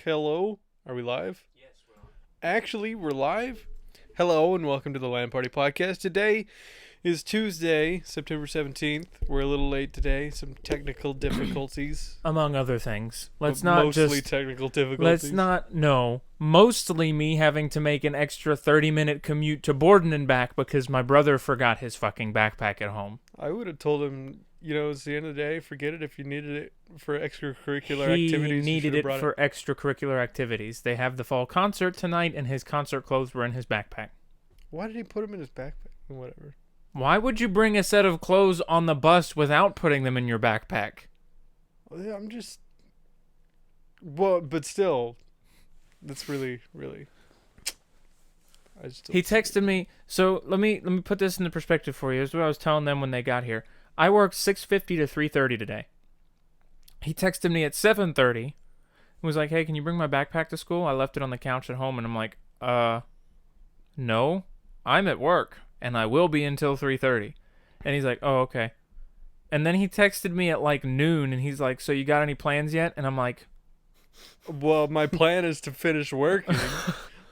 Hello? Are we live? Yes, well. Actually, we're live. Hello and welcome to the LAN Party Podcast. Today is Tuesday, September 17th. We're a little late today. Some technical difficulties. Among other things. Mostly technical difficulties. Mostly me having to make an extra 30-minute commute to Borden and back because my brother forgot his fucking backpack at home. I would have told him, it's the end of the day. Forget it. If you needed it for extracurricular activities. He needed it for extracurricular activities. They have the fall concert tonight, and his concert clothes were in his backpack. Why did he put them in his backpack? Whatever. Why would you bring a set of clothes on the bus without putting them in your backpack? Yeah, I'm just... Well, but still, that's really, really... He texted me, so let me put this into perspective for you. This is what I was telling them when they got here. I worked 6:50 to 3:30 today. He texted me at 7:30 and was like, hey, can you bring my backpack to school? I left it on the couch at home, and I'm like, no, I'm at work, and I will be until 3:30. And he's like, oh, okay. And then he texted me at like noon, and he's like, so you got any plans yet? And I'm like, well, my plan is to finish working,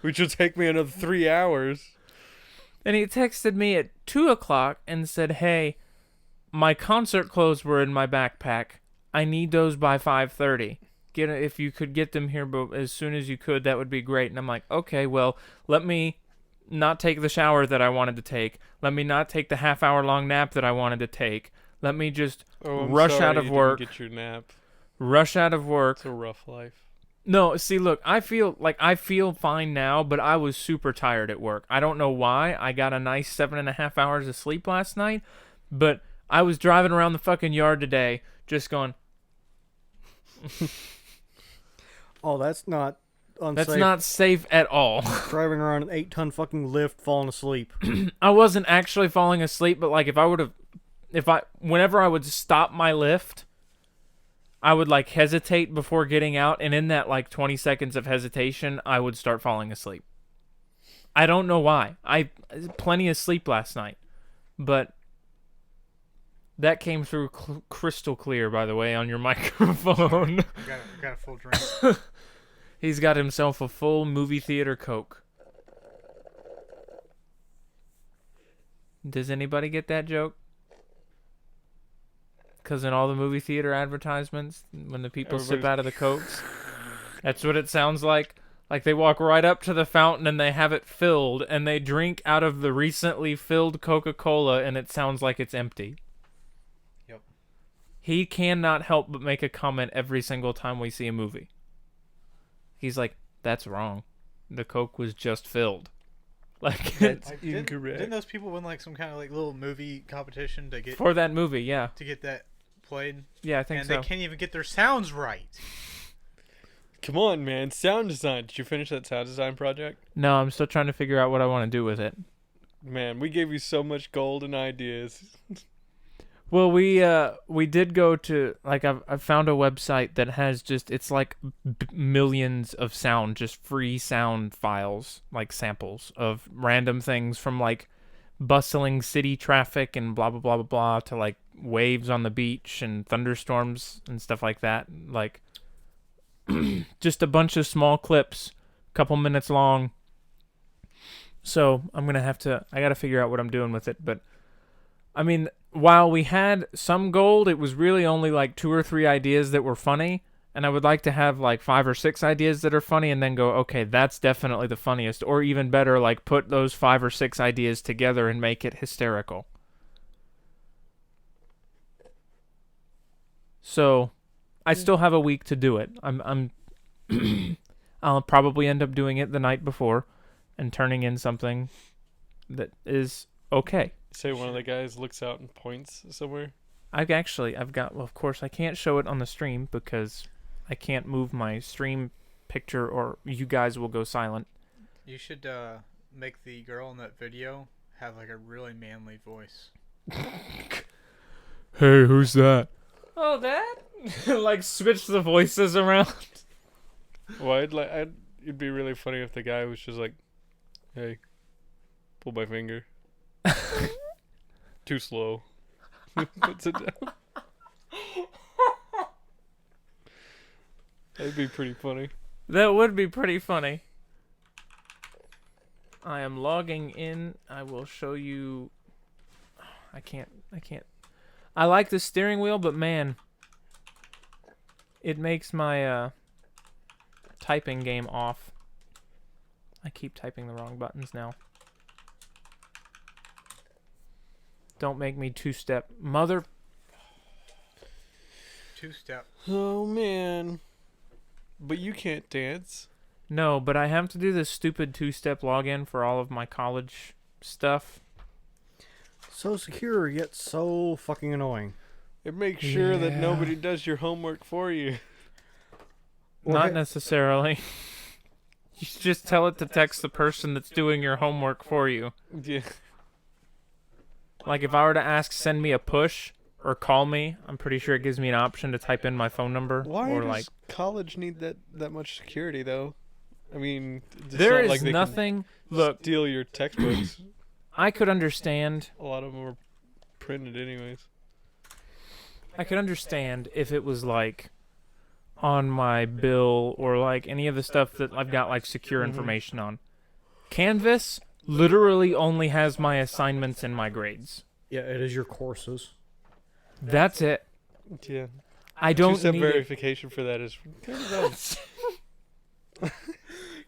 which will take me another 3 hours. And he texted me at 2 o'clock and said, hey, my concert clothes were in my backpack. I need those by 5:30. If you could get them here but as soon as you could, that would be great. And I'm like, okay, well, let me not take the shower that I wanted to take. Let me not take the half-hour-long nap that I wanted to take. Let me just rush out of work. Get your nap. Rush out of work. It's a rough life. No, see, look, I feel fine now, but I was super tired at work. I don't know why. I got a nice 7.5 hours of sleep last night, but I was driving around the fucking yard today just going... Oh, that's not unsafe. That's not safe at all. Driving around an 8-ton fucking lift, falling asleep. I wasn't actually falling asleep, but like whenever I would stop my lift, I would like hesitate before getting out, and in that like 20 seconds of hesitation, I would start falling asleep. I don't know why. I plenty of sleep last night, but that came through crystal clear, by the way, on your microphone. got a full drink. He's got himself a full movie theater Coke. Does anybody get that joke? Because in all the movie theater advertisements, when the people sip out of the Cokes, that's what it sounds like. Like they walk right up to the fountain and they have it filled, and they drink out of the recently filled Coca-Cola, and it sounds like it's empty. Yep. He cannot help but make a comment every single time we see a movie. He's like, that's wrong. The Coke was just filled. Like, that's Didn't incorrect. those people win like some kind of like little movie competition to get for that movie, yeah. to get that played? Yeah, I think and so. they can't even get their sounds right. Come on, man. Sound design. Did you finish that sound design project? No, I'm still trying to figure out what I want to do with it. Man, we gave you so much golden ideas. Well, we did go to, like, I've found a website that has just, it's like millions of sound, just free sound files, like samples of random things from like bustling city traffic and blah, blah, blah, blah, blah, to like waves on the beach and thunderstorms and stuff like that. Like, just a bunch of small clips, couple minutes long. So I gotta figure out what I'm doing with it. But I mean, while we had some gold, it was really only like 2 or 3 ideas that were funny. And I would like to have like 5 or 6 ideas that are funny and then go, okay, that's definitely the funniest. Or even better, like put those 5 or 6 ideas together and make it hysterical. So I still have a week to do it. I'll probably end up doing it the night before and turning in something that is okay. Say one of the guys looks out and points somewhere. Of course I can't show it on the stream because I can't move my stream picture or you guys will go silent. You should make the girl in that video have like a really manly voice. Hey, who's that? Oh, that? Like switch the voices around. Well, it'd be really funny if the guy was just like, "Hey, pull my finger." Too slow. Puts it down. That'd be pretty funny. That would be pretty funny. I am logging in. I will show you. I can't. I like the steering wheel, but man, it makes my typing game off. I keep typing the wrong buttons now. Don't make me two-step. Mother. Two-step. Oh man. But you can't dance. No, but I have to do this stupid two-step login for all of my college stuff. So secure, yet so fucking annoying. It makes sure that Yeah. nobody does your homework for you. Not necessarily. You just tell it to text the person that's doing your homework for you. Yeah. Like if I were to ask send me a push or call me, I'm pretty sure it gives me an option to type in my phone number. Why or does like college need that much security though? I mean, it's there not is like they can nothing. Look, steal your textbooks. I could understand. A lot of them are printed anyways. I could understand if it was like on my bill or like any of the stuff that I've got like secure Mhm. information on. Canvas literally only has my assignments and my grades. Yeah, it is your courses. That's it. Yeah. I don't Two-step need it. verification for that is kind of dumb.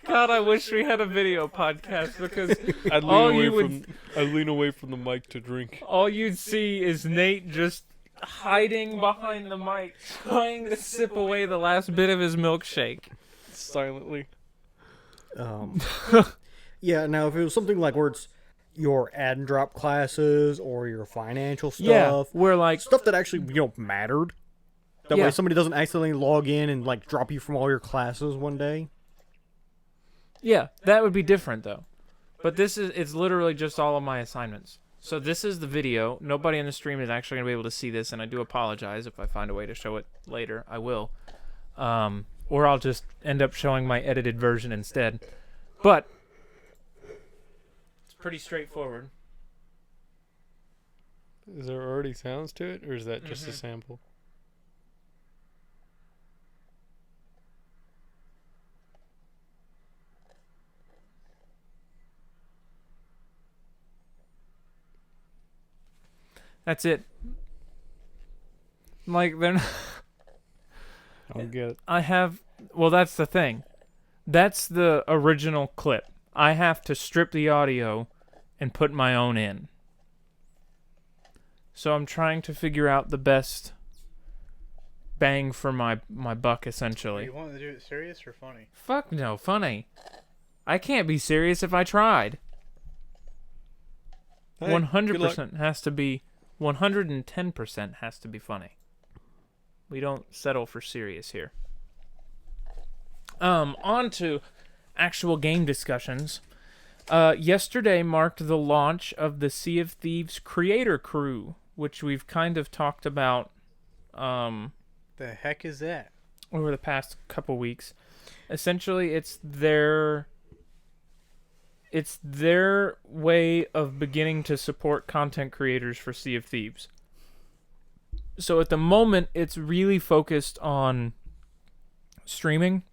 God, I wish we had a video podcast because I'd all lean you away would- from I'd lean away from the mic to drink. all you'd see is Nate just hiding behind the mic, trying to sip away the last bit of his milkshake. Silently. Yeah, now if it was something like where it's your add and drop classes or your financial stuff, Yeah, we're like, stuff that actually mattered. That Yeah. way somebody doesn't accidentally log in and like drop you from all your classes one day. yeah, that would be different though. But it's literally just all of my assignments. So this is the video. Nobody in the stream is actually going to be able to see this, and I do apologize if I find a way to show it later. I will. Or I'll just end up showing my edited version instead. But it's pretty straightforward. Is there already sounds to it, or is that just a sample? That's it. Like, they're not... I don't get it. I have... Well, that's the thing. That's the original clip. I have to strip the audio and put my own in. So I'm trying to figure out the best bang for my buck, Do essentially. you want to do it serious or funny? Fuck no, funny. I can't be serious if I tried. Hey, good luck. 100% has to be... 110% has to be funny. We don't settle for serious here. On to actual game discussions. Yesterday marked the launch of the Sea of Thieves Creator Crew, which we've kind of talked about The heck is that? over the past couple weeks. Essentially, it's their way of beginning to support content creators for Sea of Thieves. So at the moment, it's really focused on streaming,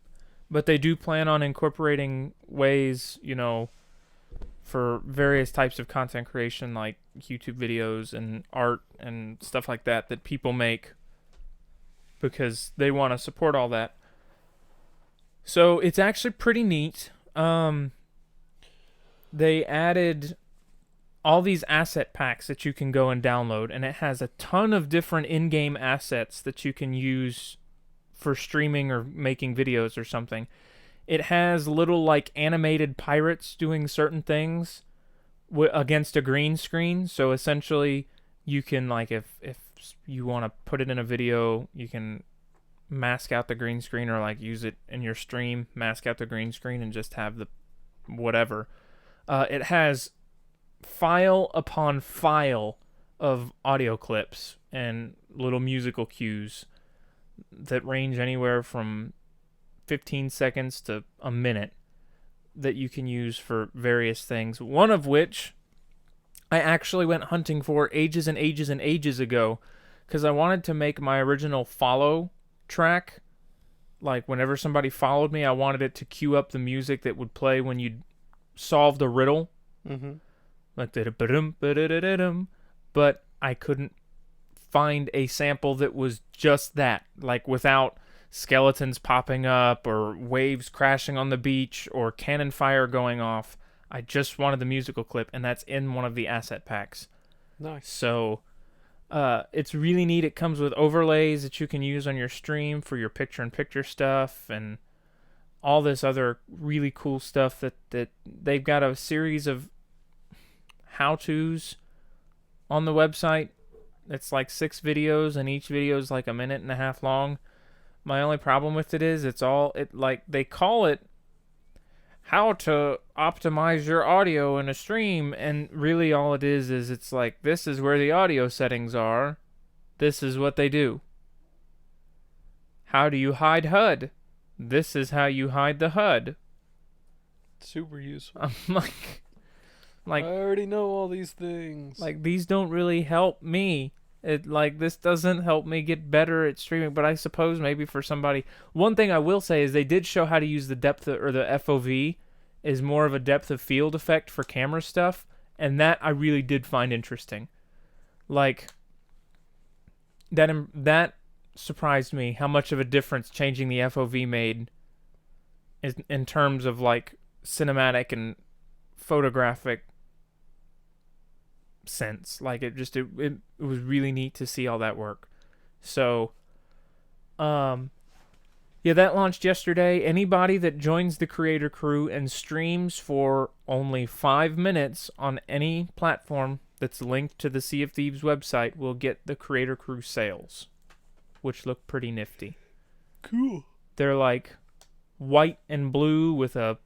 but they do plan on incorporating ways, for various types of content creation, like YouTube videos and art and stuff like that people make, because they want to support all that. So it's actually pretty neat. They added all these asset packs that you can go and download, and it has a ton of different in-game assets that you can use for streaming or making videos or something. It has little like animated pirates doing certain things against a green screen. So essentially, you can like if you want to put it in a video, you can mask out the green screen, or like use it in your stream, mask out the green screen, and just have the whatever. It has file upon file of audio clips and little musical cues that range anywhere from 15 seconds to a minute that you can use for various things. One of which I actually went hunting for ages and ages and ages ago, because I wanted to make my original follow track like whenever somebody followed me, I wanted it to cue up the music that would play when you solved a riddle. Mm-hmm. Like da-da-ba-dum, ba-da-da-da-dum. But I couldn't find a sample that was just that, like without skeletons popping up or waves crashing on the beach or cannon fire going off. I just wanted the musical clip, and that's in one of the asset packs. Nice. So it's really neat. It comes with overlays that you can use on your stream for your picture-in-picture stuff and all this other really cool stuff that they've got a series of how-tos on the website. It's like 6 videos, and each video is like a minute and a half long. My only problem with it is they call it how to optimize your audio in a stream, and really all it is it's like, this is where the audio settings are. This is what they do. How do you hide HUD? This is how you hide the HUD. Super useful. I'm like I already know all these things. Like, these don't really help me. This doesn't help me get better at streaming, but I suppose maybe for somebody. One thing I will say is they did show how to use the depth or the FOV is more of a depth of field effect for camera stuff, and that I really did find interesting. Like, that surprised me how much of a difference changing the FOV made in terms of like cinematic and photographic sense. Like, it was really neat to see all that work. So yeah, that launched yesterday. Anybody that joins the creator crew and streams for only 5 minutes on any platform that's linked to the Sea of Thieves website will get the creator crew sales, which look pretty nifty. Cool. They're like white and blue with a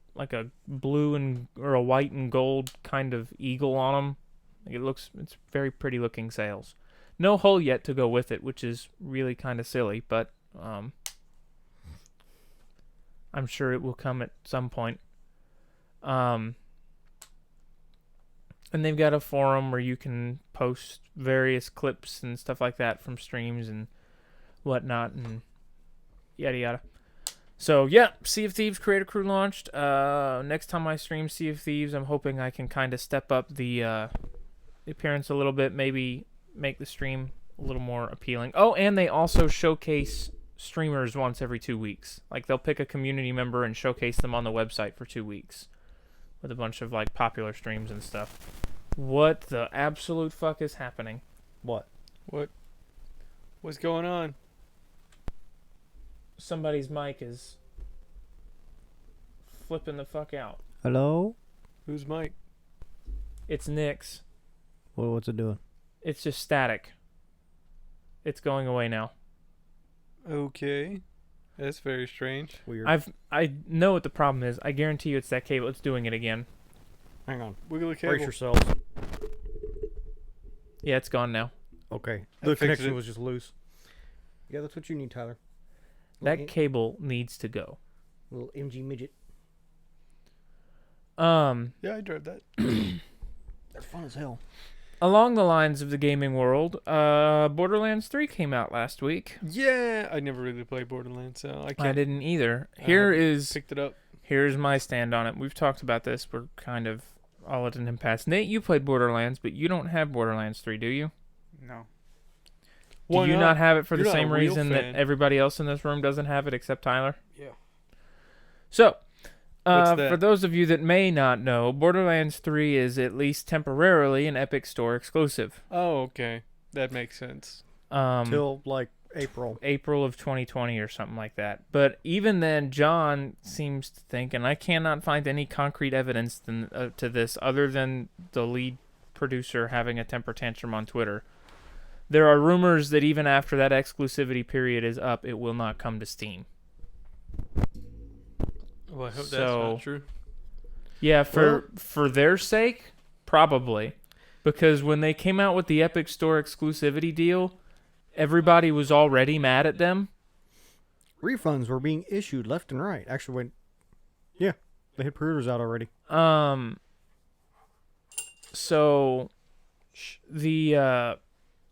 blue or a white and gold kind of eagle on them. It's very pretty looking sails. No hull yet to go with it, which is really kind of silly, but I'm sure it will come at some point. And they've got a forum where you can post various clips and stuff like that from streams and whatnot and yada yada. So yeah, Sea of Thieves Creator Crew launched. Next time I stream Sea of Thieves, I'm hoping I can kind of step up the appearance a little bit, maybe make the stream a little more appealing. Oh, and they also showcase streamers once every 2 weeks. Like, they'll pick a community member and showcase them on the website for 2 weeks with a bunch of like popular streams and stuff. What the absolute fuck is happening? What's going on? Somebody's mic is flipping the fuck out. Hello? Who's Mike? It's Nick's. What's it doing? It's just static. It's going away now. Okay. That's very strange. Weird. I know what the problem is. I guarantee you it's that cable. It's doing it again. Hang on. Wiggle the cable. Brace yourselves. Yeah, it's gone now. Okay. I The fixed connection it. was just loose. Yeah, that's what you need, Tyler. That cable needs to go. Little MG midget. Yeah, I drive that. That's fun as hell. Along the lines of the gaming world, Borderlands 3 came out last week. Yeah, I never really played Borderlands, so I can't. I didn't either. Picked it up. Here's my stand on it. We've talked about this. We're kind of all at an impasse. Nate, you played Borderlands, but you don't have Borderlands 3, do you? No. Do Why you not have it for You're the not a same real reason that fan. everybody else in this room doesn't have it except Tyler? Yeah. So, What's that? for those of you that may not know, Borderlands 3 is at least temporarily an Epic Store exclusive. Oh, okay. That makes sense. Till, like, April. April of 2020 or something like that. But even then, John seems to think, and I cannot find any concrete evidence to this other than the lead producer having a temper tantrum on Twitter. There are rumors that even after that exclusivity period is up, it will not come to Steam. Well, I hope that's So- not true. Yeah, for their sake, probably. Because when they came out with the Epic Store exclusivity deal, everybody was already mad at them. Refunds were being issued left and right. Actually, yeah, they had pre-orders out already. So the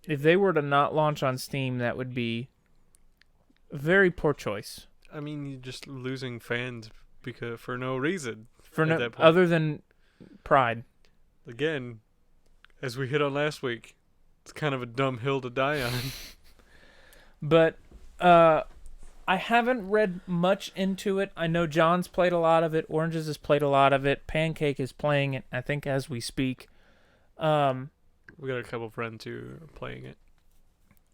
if they were to not launch on Steam, that would be a very poor choice. I mean, you're just losing fans because for no reason. For at no that point. other than pride. Again, as we hit on last week, it's kind of a dumb hill to die on. But I haven't read much into it. I know John's played a lot of it. Oranges has played a lot of it. Pancake is playing it, I think, as we speak. We got a couple friends who are playing it.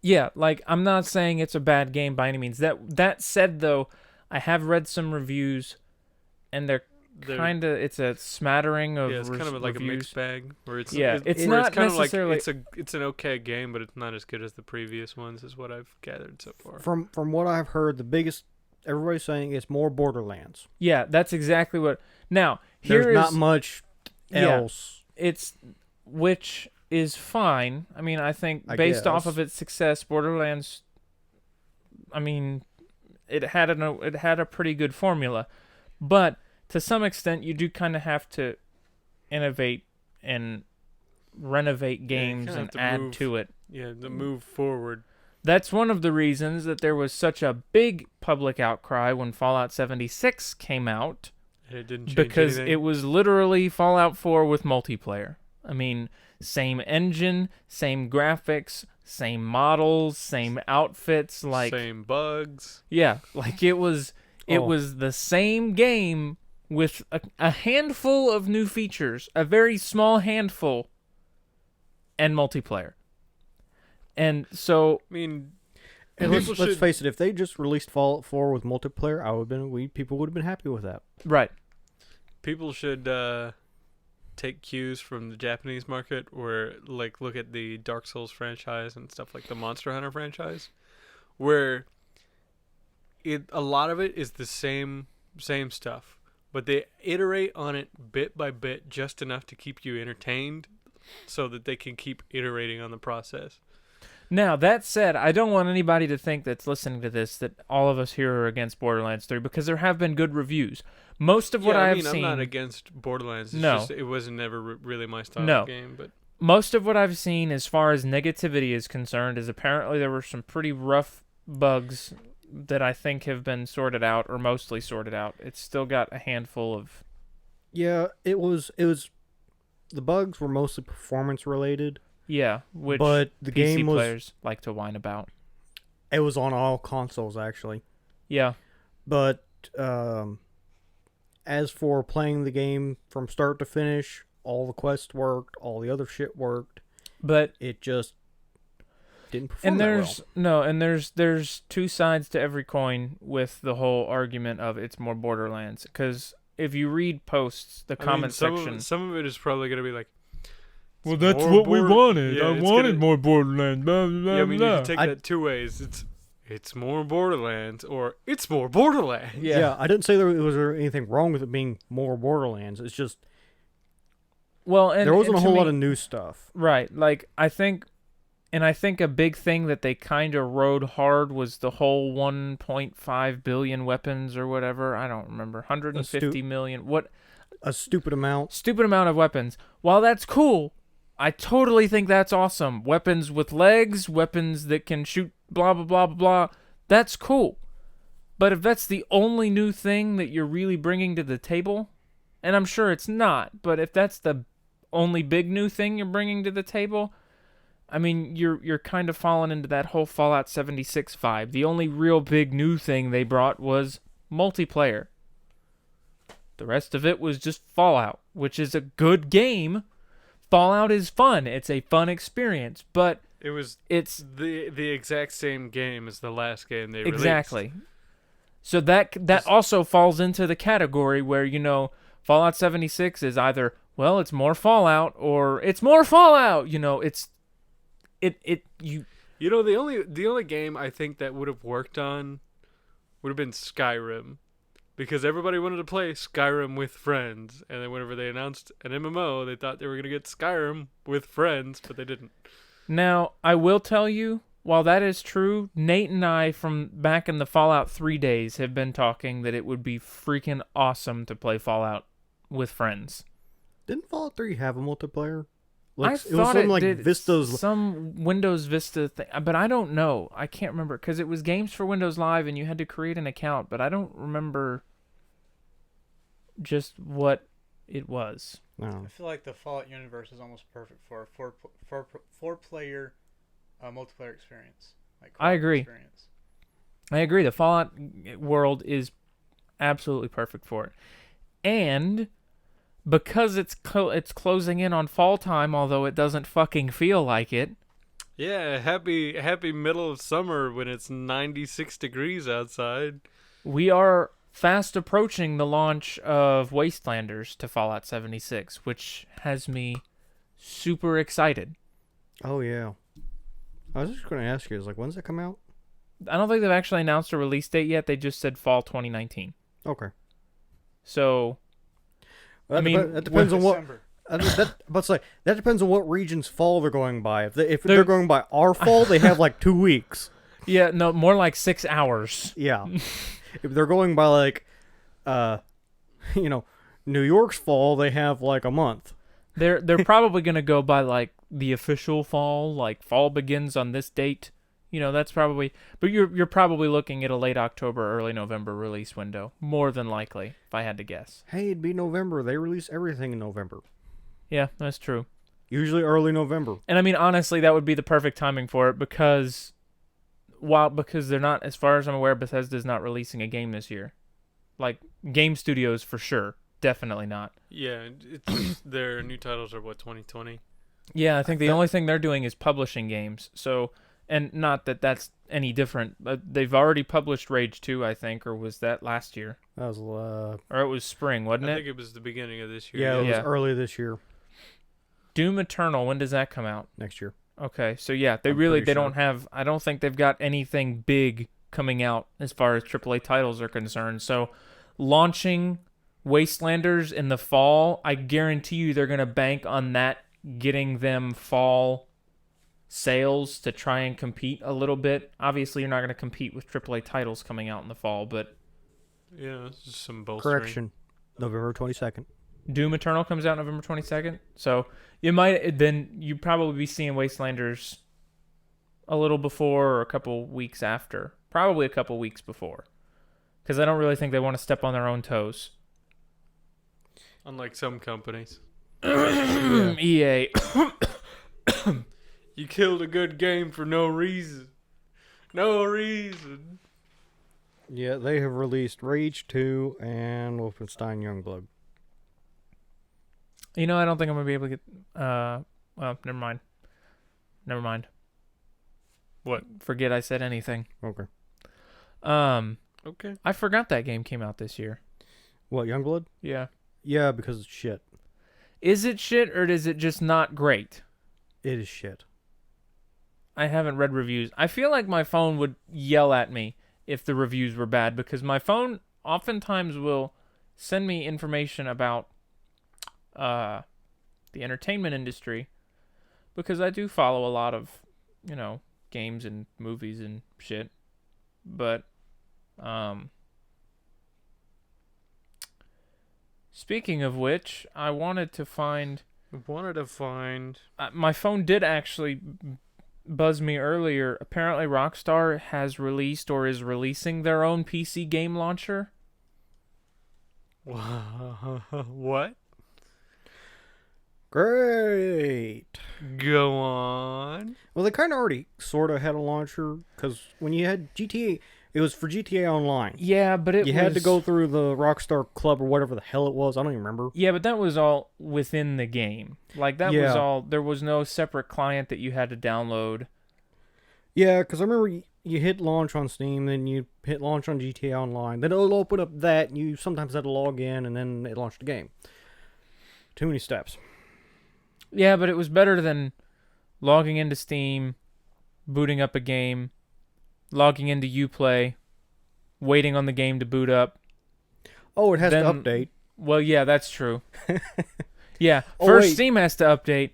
Yeah, like, I'm not saying it's a bad game by any means. That said, though, I have read some reviews, and they're kind of, it's a smattering of it's kind of like reviews. a mixed bag. Where it's it's where not it's kind of like necessarily... it's an okay game, but it's not as good as the previous ones, is what I've gathered so far. From what I've heard, the biggest everybody's saying it's more Borderlands. Yeah, that's exactly what... Now, here's not much else. Which is fine. I mean, I think based off of its success, Borderlands, I mean, it had a pretty good formula, but to some extent, you do kind of have to innovate and renovate games and add to it. Yeah, to move forward. That's one of the reasons that there was such a big public outcry when Fallout 76 came out. And it didn't change because anything. it was literally Fallout 4 with multiplayer. I mean, same engine, same graphics, same models, same outfits, same bugs. Yeah, like it was the same game with a handful of new features, a very small handful, and multiplayer. And so, I mean, and let's face it, if they just released Fallout 4 with multiplayer, people would have been happy with that. Right. People should take cues from the Japanese market, or like look at the Dark Souls franchise and stuff like the Monster Hunter franchise, where a lot of it is the same stuff, but they iterate on it bit by bit just enough to keep you entertained, so that they can keep iterating on the process. Now, that said, I don't want anybody to think that's listening to this that all of us here are against Borderlands 3, because there have been good reviews. Most of what I've seen... I'm not against Borderlands. It's No. just, it wasn't never really my style No. of game. But most of what I've seen as far as negativity is concerned is apparently there were some pretty rough bugs that I think have been sorted out, or mostly sorted out. It's still got a handful of... Yeah, it was... The bugs were mostly performance-related. Yeah, which but the PC game was, players like to whine about. It was on all consoles, actually. Yeah. But as for playing the game from start to finish, all the quests worked, all the other shit worked. But it just didn't perform there's two sides to every coin with the whole argument of it's more Borderlands. Because if you read posts, the comment section... Some of it is probably going to be like, well, that's what we wanted. Yeah, I wanted more Borderlands. Blah, blah, yeah, I mean, blah. you can take that two ways. It's more Borderlands, or it's more Borderlands. Yeah, I didn't say there was anything wrong with it being more Borderlands. It's just... Well, and there wasn't and a whole me, lot of new stuff. Right. Like, I think a big thing that they kind of rode hard was the whole 1.5 billion weapons or whatever. I don't remember. 150 million. What? A stupid amount. Stupid amount of weapons. While that's cool, I totally think that's awesome. Weapons with legs, weapons that can shoot blah, blah, blah, blah, blah. That's cool. But if that's the only new thing that you're really bringing to the table, and I'm sure it's not, but if that's the only big new thing you're bringing to the table, I mean, you're kind of falling into that whole Fallout 76 vibe. The only real big new thing they brought was multiplayer. The rest of it was just Fallout, which is a good game. Fallout is fun. It's a fun experience, but it's the exact same game as the last game they released. Exactly. So that also falls into the category where, Fallout 76 is either, well, it's more Fallout, or it's more Fallout. The only game I think that would have worked on would have been Skyrim, because everybody wanted to play Skyrim with friends, and then whenever they announced an MMO, they thought they were going to get Skyrim with friends, but they didn't. Now, I will tell you, while that is true, Nate and I from back in the Fallout 3 days have been talking that it would be freaking awesome to play Fallout with friends. Didn't Fallout 3 have a multiplayer? Like, I it was thought something it like did Vista's. some Windows Vista thing, but I don't know. I can't remember because it was Games for Windows Live, and you had to create an account, but I don't remember just what it was. No. I feel like the Fallout universe is almost perfect for a four-player multiplayer experience. Like I co-op agree. Experience. I agree. The Fallout world is absolutely perfect for it, and because it's closing in on fall time, although it doesn't fucking feel like it. Yeah, happy middle of summer when it's 96 degrees outside. We are fast approaching the launch of Wastelanders to Fallout 76, which has me super excited. Oh yeah. I was just going to ask you, is like, when's that come out? I don't think they've actually announced a release date yet. They just said fall 2019. Okay. So, That I mean, that depends on what. December. That depends on what region's fall they're going by. If they're going by our fall, they have like 2 weeks. yeah, no, more like 6 hours. Yeah. If they're going by like, New York's fall, they have like a month. They're probably going to go by like the official fall, like fall begins on this date. That's probably, but you're probably looking at a late October, early November release window, more than likely, if I had to guess. Hey, it'd be November. They release everything in November. Yeah, that's true. Usually early November. And I mean, honestly, that would be the perfect timing for it because they're not, as far as I'm aware, Bethesda's not releasing a game this year. Like, game studios for sure. Definitely not. Yeah, it's their new titles are 2020. Yeah, I think the only thing they're doing is publishing games. So, and not that that's any different, but they've already published Rage 2, I think, or was that last year? That was Or it was spring, wasn't I it? think it was the beginning of this year. yeah, it was Yeah. early this year. Doom Eternal, when does that come out? Next year. Okay, so yeah, they I'm pretty sure. don't have, I don't think they've got anything big coming out as far as AAA titles are concerned. So launching Wastelanders in the fall, I guarantee you they're going to bank on that getting them fall sales to try and compete a little bit. Obviously, you're not going to compete with AAA titles coming out in the fall, but Yeah, it's just some bolstering. Correction. November 22nd. Doom Eternal comes out November 22nd. So you probably be seeing Wastelanders a little before or a couple weeks after. Probably a couple weeks before. Because I don't really think they want to step on their own toes. Unlike some companies. EA. You killed a good game for no reason. No reason. Yeah, they have released Rage 2 and Wolfenstein Youngblood. I don't think I'm going to be able to get... well, never mind. Never mind. What? Forget I said anything. Okay. Okay. I forgot that game came out this year. What, Youngblood? Yeah. Yeah, because it's shit. Is it shit or is it just not great? It is shit. I haven't read reviews. I feel like my phone would yell at me if the reviews were bad because my phone oftentimes will send me information about the entertainment industry because I do follow a lot of, games and movies and shit. But speaking of which, I wanted to find my phone did actually buzz me earlier. Apparently Rockstar has released or is releasing their own PC game launcher. What? Great. Go on. Well, they kind of already sort of had a launcher because when you had GTA, it was for GTA Online. Yeah, but You had to go through the Rockstar Club or whatever the hell it was. I don't even remember. Yeah, but that was all within the game. Like, that was Yeah. all... There was no separate client that you had to download. Yeah, because I remember you hit launch on Steam, then you hit launch on GTA Online. Then it'll open up that, and you sometimes had to log in, and then it launched the game. Too many steps. Yeah, but it was better than logging into Steam, booting up a game, logging into Uplay, waiting on the game to boot up. Oh, it has to Then- update. Well, yeah, that's true. Yeah, Oh, first wait. Steam has to update,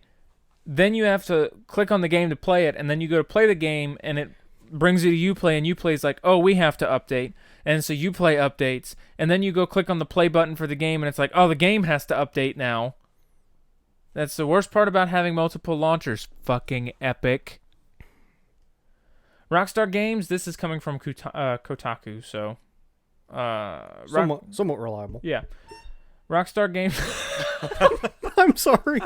then you have to click on the game to play it, and then you go to play the game, and it brings you to Uplay, and Uplay's like, oh, we have to update. And so Uplay updates, and then you go click on the play button for the game, and it's like, oh, the game has to update now. That's the worst part about having multiple launchers. Fucking epic. Rockstar Games, this is coming from Kotaku, so... Somewhat reliable. Yeah. Rockstar Games... I'm sorry.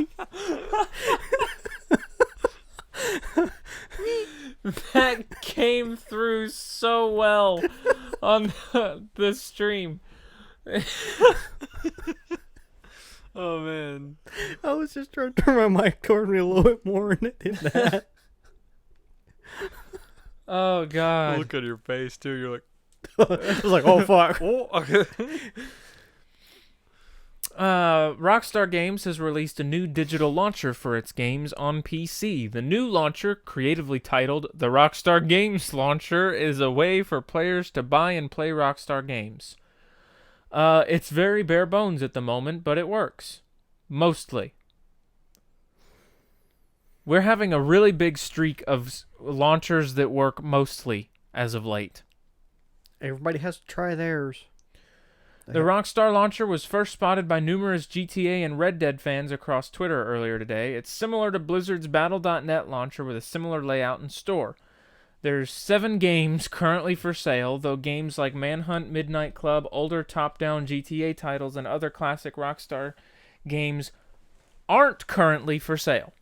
That came through so well on the stream. Oh man. I was just trying to turn my mic toward me a little bit more, and it did that. Oh god. Look at your face too. You're like, I was like, oh fuck. oh. Okay. Rockstar Games has released a new digital launcher for its games on PC. The new launcher, creatively titled the Rockstar Games Launcher, is a way for players to buy and play Rockstar games. It's very bare bones at the moment, but it works. Mostly. We're having a really big streak of launchers that work mostly as of late. Everybody has to try theirs. The Rockstar launcher was first spotted by numerous GTA and Red Dead fans across Twitter earlier today. It's similar to Blizzard's Battle.net launcher with a similar layout and store. There's 7 games currently for sale, though games like Manhunt, Midnight Club, older top-down GTA titles, and other classic Rockstar games aren't currently for sale.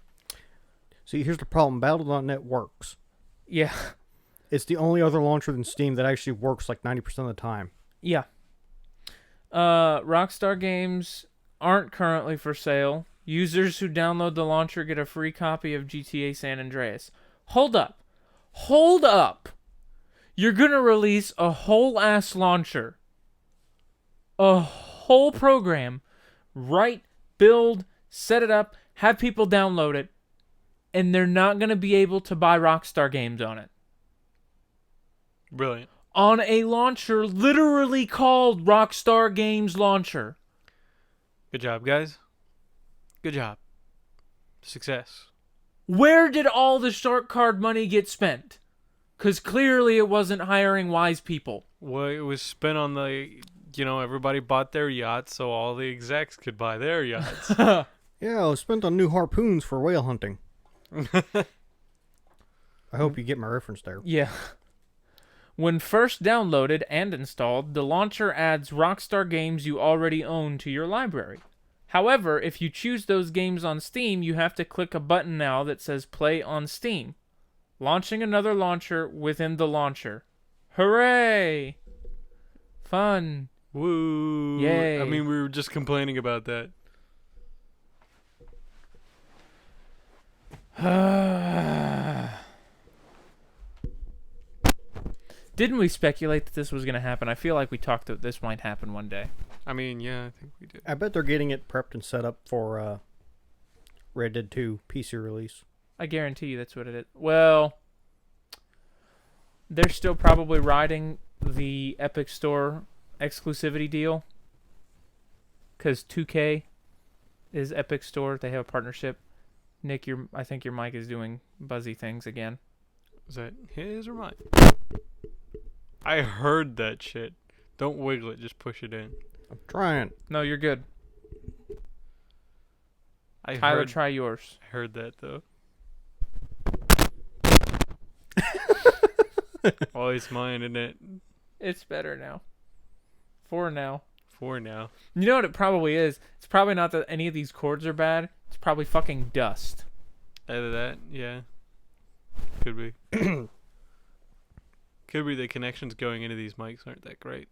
See, here's the problem. Battle.net works. Yeah. It's the only other launcher than Steam that actually works like 90% of the time. Yeah. Rockstar games aren't currently for sale. Users who download the launcher get a free copy of GTA San Andreas. Hold up. Hold up. You're going to release a whole ass launcher. A whole program. Write, build, set it up, have people download it, and they're not going to be able to buy Rockstar games on it. Brilliant. On a launcher literally called Rockstar Games Launcher. Good job, guys. Good job. Success. Where did all the shark card money get spent? Because clearly it wasn't hiring wise people. Well, it was spent on everybody bought their yachts so all the execs could buy their yachts. Yeah, it was spent on new harpoons for whale hunting. I hope you get my reference there. Yeah. When first downloaded and installed, the launcher adds Rockstar games you already own to your library. However, if you choose those games on Steam, you have to click a button now that says Play on Steam, launching another launcher within the launcher. Hooray! Fun. Woo! Yay. I mean, we were just complaining about that. Didn't we speculate that this was going to happen? I feel like we talked that this might happen one day. I mean, yeah, I think we did. I bet they're getting it prepped and set up for Red Dead 2 PC release. I guarantee you that's what it is. Well, they're still probably riding the Epic Store exclusivity deal. Because 2K is Epic Store. They have a partnership. Nick, I think your mic is doing buzzy things again. Is that his or mine? I heard that shit. Don't wiggle it, just push it in. I'm trying. No, you're good. I Tyler, try yours. heard that though. Oh, it's mine, isn't it? It's better now. 4 now. 4 now. You know what it probably is? It's probably not that any of these cords are bad. It's probably fucking dust. Either that, yeah. Could be. Could be the connections going into these mics aren't that great.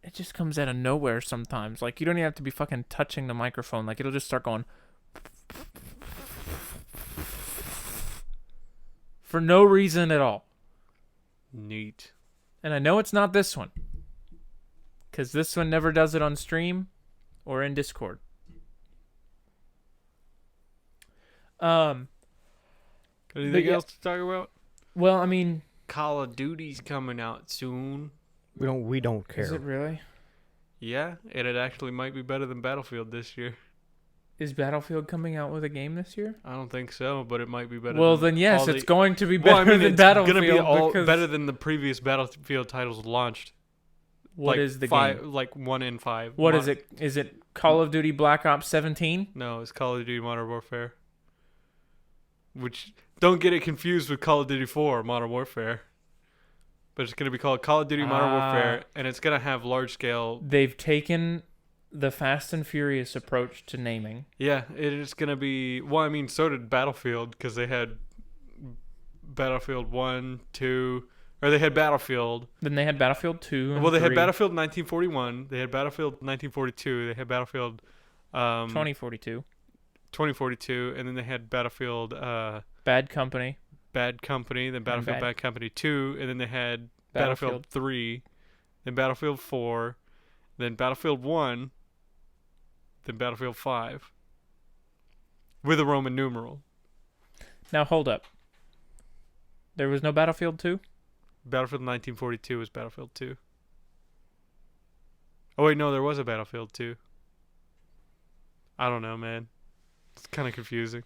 It just comes out of nowhere sometimes. Like, you don't even have to be fucking touching the microphone. Like, it'll just start going... for no reason at all. Neat. And I know it's not this one. Because this one never does it on stream or in Discord. Anything else to talk about? Well, I mean... Call of Duty's coming out soon. We don't care. Is it really? Yeah, and it actually might be better than Battlefield this year. Is Battlefield coming out with a game this year? I don't think so, but it might be better. Well, than then yes, all it's the... going to be better than Battlefield. It's going to be all because better than the previous Battlefield titles launched. What like is the five, game? Like 1 in 5. What is it? Is it Call of Duty Black Ops 17. No, it's Call of Duty Modern Warfare. Which, don't get it confused with Call of Duty 4 Modern Warfare. But it's going to be called Call of Duty Modern Warfare, and it's going to have large scale. They've taken the Fast and Furious approach to naming. Yeah, it is going to be. Well, I mean, so did Battlefield, because they had Battlefield 1, 2. Or they had Battlefield. Then they had Battlefield 2. And Well, they 3. had Battlefield 1941. They had Battlefield 1942. They had Battlefield 2042. 2042. And then they had Battlefield Bad Company. Then Battlefield Bad Company 2. And then they had Battlefield 3. Then Battlefield 4. Then Battlefield 1. Then Battlefield 5. With a Roman numeral. Now, hold up. There was no Battlefield 2? Battlefield 1942 was Battlefield 2. Oh, wait, no, there was a Battlefield 2. I don't know, man. It's kind of confusing.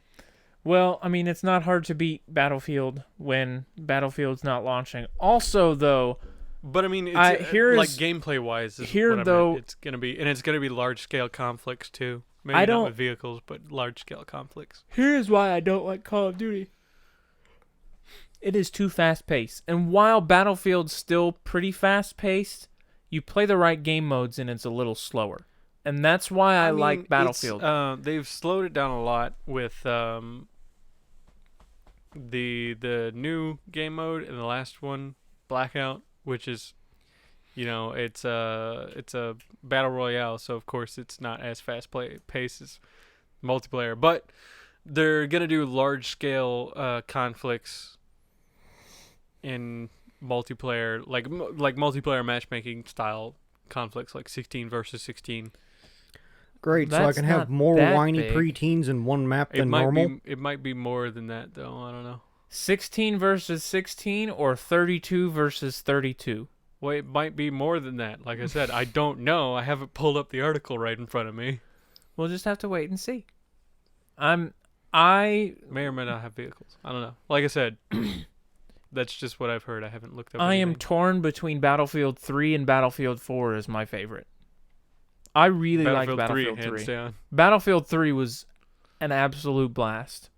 Well, I mean, it's not hard to beat Battlefield when Battlefield's not launching. Also, though... But, I mean, it's like gameplay-wise, it's going to be... And it's going to be large-scale conflicts, too. Maybe not with vehicles, but large-scale conflicts. Here's why I don't like Call of Duty. It is too fast-paced. And while Battlefield's still pretty fast-paced, you play the right game modes and it's a little slower. And that's why I like Battlefield. They've slowed it down a lot with the new game mode and the last one, Blackout, which is, it's a battle royale, so of course it's not as fast-paced as multiplayer. But they're gonna do large-scale conflicts in multiplayer, like multiplayer matchmaking style conflicts, like 16 versus 16. Great, so I can have more whiny preteens in one map than normal? It might be more than that, though. I don't know. 16 versus 16 or 32 versus 32? Well, it might be more than that. Like I said, I don't know. I haven't pulled up the article right in front of me. We'll just have to wait and see. I may or may not have vehicles. I don't know. Like I said, that's just what I've heard. I haven't looked up I anything. am torn between Battlefield 3 and Battlefield 4 as my favorite. I really like Battlefield 3. Hands down. Battlefield 3 was an absolute blast.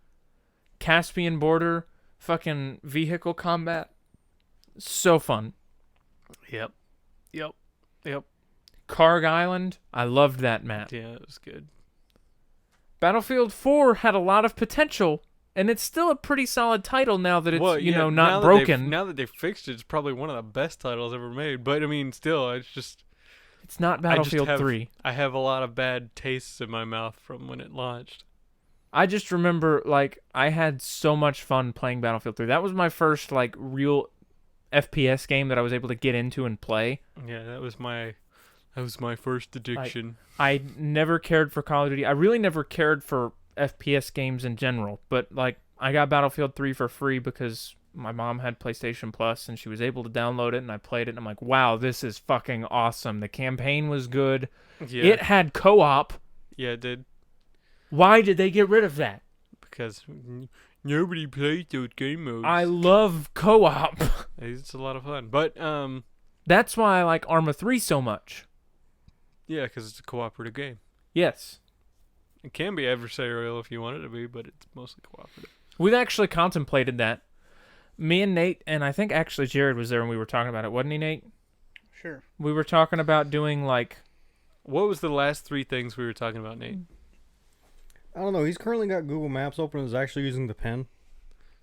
Caspian border, fucking vehicle combat. So fun. Yep. Karg Island, I loved that map. Yeah, it was good. Battlefield 4 had a lot of potential, and it's still a pretty solid title now that it's, not broken. Now that they've fixed it, it's probably one of the best titles ever made. But, I mean, still, it's not Battlefield 3. I have a lot of bad tastes in my mouth from when it launched. I just remember, I had so much fun playing Battlefield 3. That was my first, real FPS game that I was able to get into and play. Yeah, that was my first addiction. I never cared for Call of Duty. I really never cared for FPS games in general. But, I got Battlefield 3 for free because my mom had PlayStation Plus and she was able to download it, and I played it, and I'm like, wow, this is fucking awesome. The campaign was good. Yeah. It had co-op. Yeah, it did. Why did they get rid of that? Because nobody plays those game modes. I love co-op. It's a lot of fun. But, that's why I like Arma 3 so much. Yeah, because it's a cooperative game. Yes. It can be adversarial if you want it to be, but it's mostly cooperative. We've actually contemplated that. Me and Nate, and I think actually Jared was there when we were talking about it, wasn't he, Nate? Sure. We were talking about doing What was the last three things we were talking about, Nate? I don't know. He's currently got Google Maps open and is actually using the pen.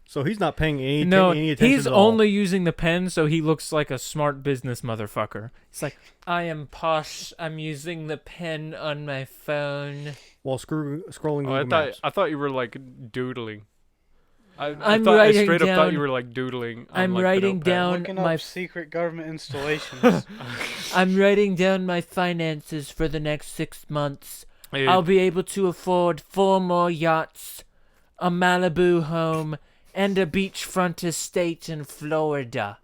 So he's not paying any attention he's at all. only using the pen so he looks like a smart business motherfucker. He's like, I am posh. I'm using the pen on my phone. While scrolling Google Maps. I thought you were doodling. I straight up thought you were doodling. I'm writing down my secret government installations. I'm writing down my finances for the next 6 months. Hey, I'll be able to afford 4 more yachts, a Malibu home, and a beachfront estate in Florida.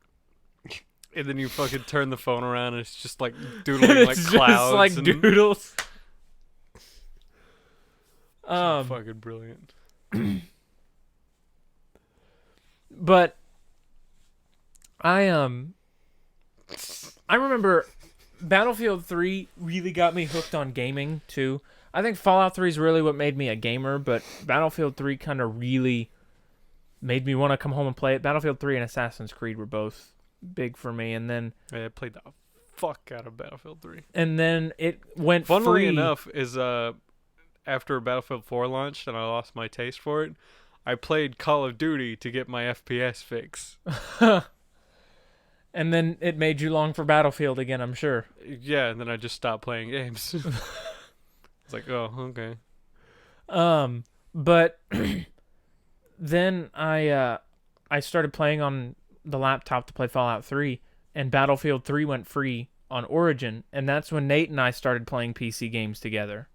And then you fucking turn the phone around and it's just doodling it's clouds. Just doodles. Fucking brilliant. But I remember Battlefield 3 really got me hooked on gaming too. I think Fallout 3 is really what made me a gamer, but Battlefield 3 kind of really made me want to come home and play it. Battlefield 3 and Assassin's Creed were both big for me, and then I played the fuck out of Battlefield 3. it went Funnily free. enough, is after Battlefield 4 launched and I lost my taste for it, I played Call of Duty to get my FPS fix. And then it made you long for Battlefield again, I'm sure. Yeah, and then I just stopped playing games. It's like, oh, okay. But then I started playing on the laptop to play Fallout 3, and Battlefield 3 went free on Origin, and that's when Nate and I started playing PC games together.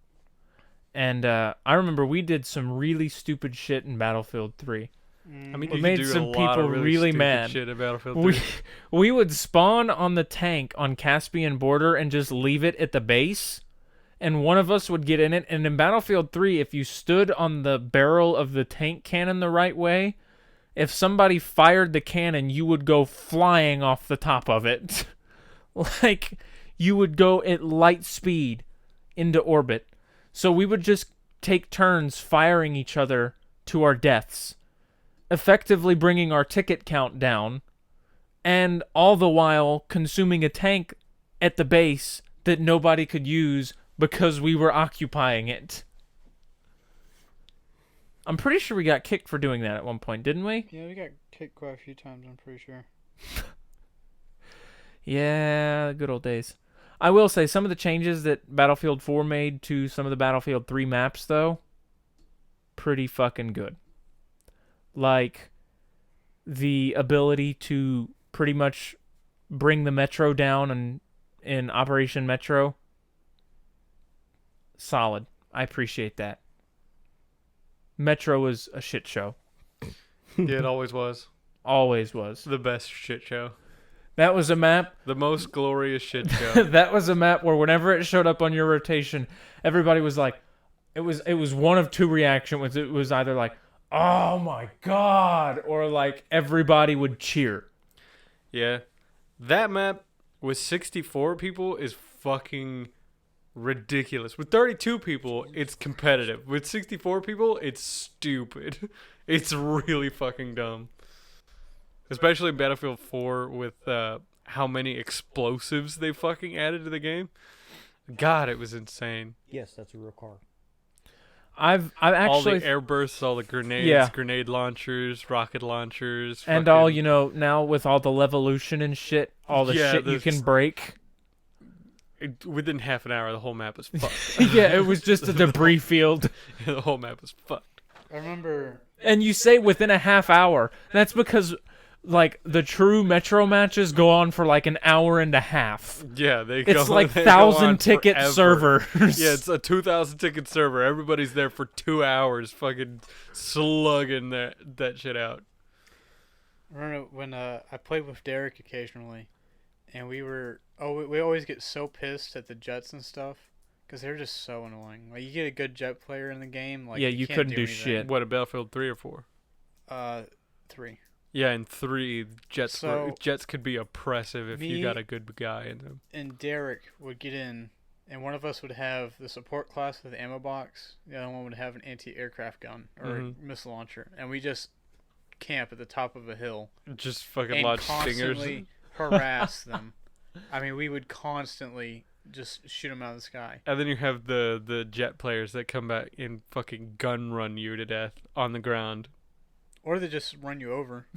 And I remember we did some really stupid shit in Battlefield 3. I mean, We you made could do some a lot people of really stupid mad. shit in Battlefield 3. We would spawn on the tank on Caspian border and just leave it at the base, and one of us would get in it. And in Battlefield 3, if you stood on the barrel of the tank cannon the right way, if somebody fired the cannon, you would go flying off the top of it. Like, you would go at light speed into orbit. So we would just take turns firing each other to our deaths, effectively bringing our ticket count down, and all the while consuming a tank at the base that nobody could use because we were occupying it. I'm pretty sure we got kicked for doing that at one point, didn't we? Yeah, we got kicked quite a few times, I'm pretty sure. Yeah, good old days. I will say some of the changes that Battlefield 4 made to some of the Battlefield 3 maps, though, pretty fucking good. Like, the ability to pretty much bring the Metro down in Operation Metro, solid. I appreciate that. Metro was a shit show. Yeah, it always was. Always was. The best shit show. That was a map. The most glorious shit show. That was a map where whenever it showed up on your rotation, everybody was like, it was one of two reactions. It was either like, oh my god, or like everybody would cheer. Yeah. That map with 64 people is fucking ridiculous. With 32 people, it's competitive. With 64 people, it's stupid. It's really fucking dumb. Especially Battlefield 4 with how many explosives they fucking added to the game. God, it was insane. Yes, that's a real car. I've actually all the air bursts, all the grenades, grenade launchers, rocket launchers, and all, you know, now with all the Levolution and shit, all the shit you can break. Within half an hour, the whole map was fucked. Yeah, it was just a debris field. The whole map was fucked. I remember. And you say within a half hour. That's because, like, the true Metro matches go on for like an hour and a half. Yeah, it's like 1,000 ticket servers. Yeah, it's a 2,000 ticket server. Everybody's there for 2 hours, fucking slugging that shit out. I remember when I played with Derek occasionally, and we always get so pissed at the jets and stuff because they're just so annoying. Like, you get a good jet player in the game, like, yeah, you can't couldn't do anything. shit. What, a Battlefield 3 or 4? 3. Yeah, in 3, jets So, could be oppressive if you got a good guy in them. And Derek would get in, and one of us would have the support class with the ammo box. The other one would have an anti-aircraft gun or a missile launcher, and we just camp at the top of a hill. Just fucking and launch stingers. constantly harass them. I mean, we would constantly just shoot them out of the sky. And then you have the jet players that come back and fucking gun run you to death on the ground. Or they just run you over.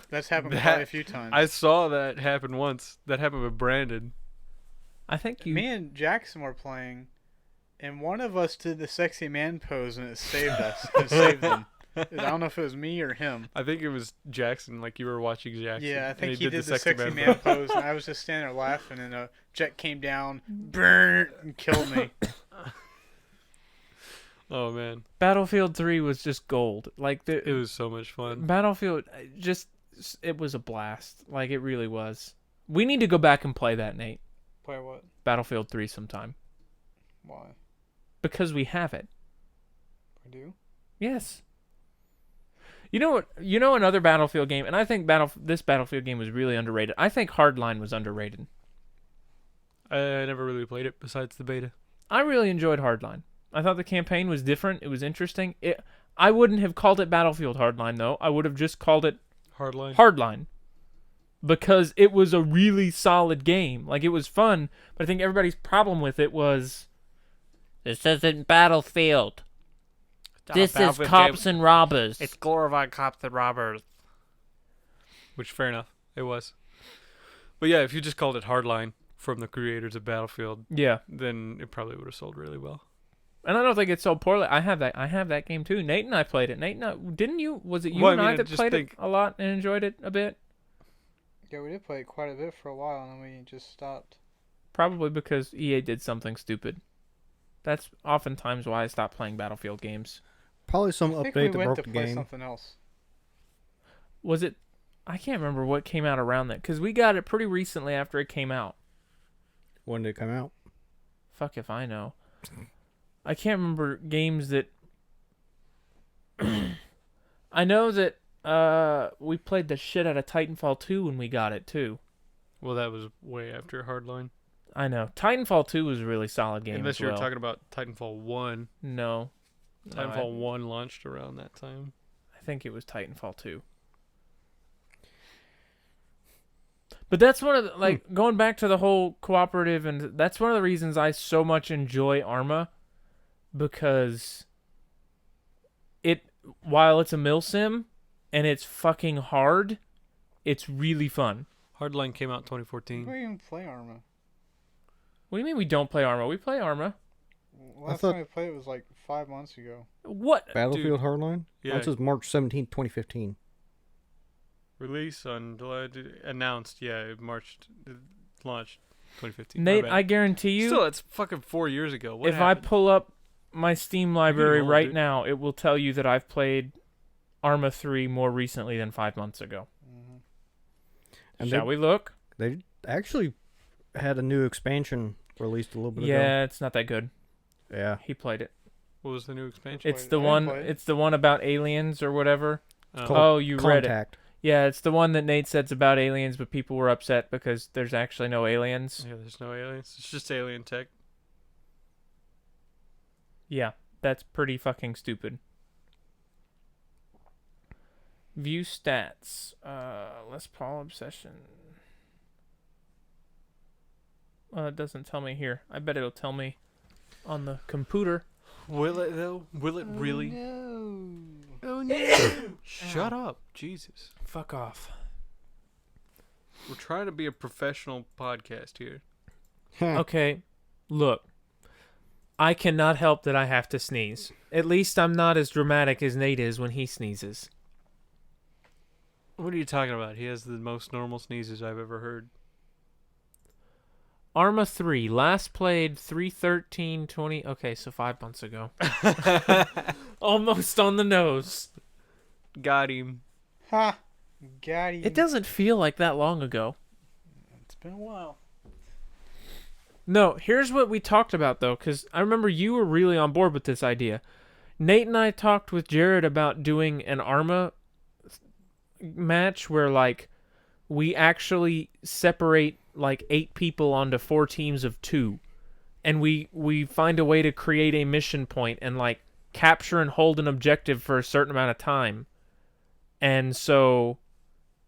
That's happened quite a few times. I saw that happen once. That happened with Brandon. I think Me and Jackson were playing, and one of us did the sexy man pose, and it saved us. It saved them. I don't know if it was me or him. I think it was Jackson, like you were watching Jackson. Yeah, I and think he did the sexy man pose, and I was just standing there laughing, and a jet came down, burnt, and killed me. Oh, man. Battlefield 3 was just gold. Like, It was so much fun. Battlefield, it was a blast. Like, it really was. We need to go back and play that, Nate. Play what? Battlefield 3 sometime. Why? Because we have it. We do? Yes. You know what? You know another Battlefield game, and I think this Battlefield game was really underrated. I think Hardline was underrated. I never really played it besides the beta. I really enjoyed Hardline. I thought the campaign was different. It was interesting. I wouldn't have called it Battlefield Hardline, though. I would have just called it Hardline. Because it was a really solid game. Like, it was fun, but I think everybody's problem with it was, this isn't Battlefield. This is cops and robbers. It's glorified cops and robbers. Which, fair enough. It was. But yeah, if you just called it Hardline from the creators of Battlefield, Yeah. then it probably would have sold really well. And I don't think it sold poorly. I have that game too. Nate and I played it. Didn't you? Was it you Well, and I mean, I that just played think- it a lot and enjoyed it a bit? Yeah, we did play it quite a bit for a while, and then we just stopped. Probably because EA did something stupid. That's oftentimes why I stopped playing Battlefield games. Probably some I think we update that went broke to the play game. something else. Was it? I can't remember what came out around that because we got it pretty recently after it came out. When did it come out? Fuck if I know. I can't remember games that. I know that we played the shit out of Titanfall 2 when we got it too. Well, that was way after Hardline. I know. Titanfall 2 was a really solid game. Unless as you're well. talking about Titanfall 1. No. Titanfall 1 launched around that time. I think it was Titanfall 2. But that's one of the, like, going back to the whole cooperative, and that's one of the reasons I so much enjoy Arma, because while it's a milsim, and it's fucking hard, it's really fun. Hardline came out in We 2014. don't even play Arma. What do you mean we don't play Arma? We play Arma. Last thought- time we played it was like 5 months ago. What? Battlefield Hardline? Yeah. That says March 17th, 2015. Release on July, announced, yeah, it launched 2015. Nate, My bad. I guarantee you, Still, it's fucking 4 years ago. What if happened? I pull up my Steam library old, right dude. now, it will tell you that I've played Arma 3 more recently than 5 months ago. Mm-hmm. And Shall we look? They actually had a new expansion released a little bit ago. Yeah, it's not that good. Yeah. He played it. What was the new expansion? It's played the it. I one. played it. It's the one about aliens or whatever. Oh. called Oh, you read it. Contact. Yeah, it's the one that Nate said's about aliens, but people were upset because there's actually no aliens. Yeah, there's no aliens. It's just alien tech. Yeah, that's pretty fucking stupid. View stats. Les Paul obsession. It doesn't tell me here. I bet it'll tell me on the computer. Will it, though? Will it really? No. Oh, no. Shut up. Jesus. Fuck off. We're trying to be a professional podcast here. Okay, look. I cannot help that I have to sneeze. At least I'm not as dramatic as Nate is when he sneezes. What are you talking about? He has the most normal sneezes I've ever heard. Arma 3, last played 3/13/20. Okay, so 5 months ago. Almost on the nose. Got him. Ha! Got you. It doesn't feel like that long ago. It's been a while. No, here's what we talked about, though, because I remember you were really on board with this idea. Nate and I talked with Jared about doing an Arma match where, like, we actually separate, like, 8 people onto 4 teams of 2. And we find a way to create a mission point and, like, capture and hold an objective for a certain amount of time. And so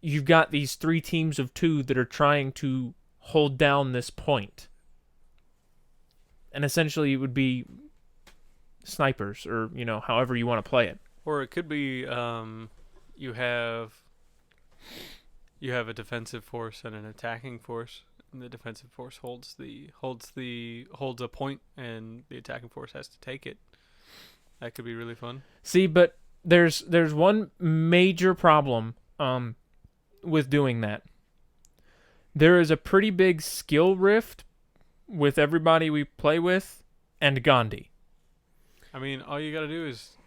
you've got these 3 teams of 2 that are trying to hold down this point. And essentially it would be snipers or, you know, however you want to play it. Or it could be you have a defensive force and an attacking force, and the defensive force holds a point, and the attacking force has to take it. That could be really fun. See, but there's one major problem with doing that. There is a pretty big skill rift with everybody we play with and Gandhi. I mean, all you got to do is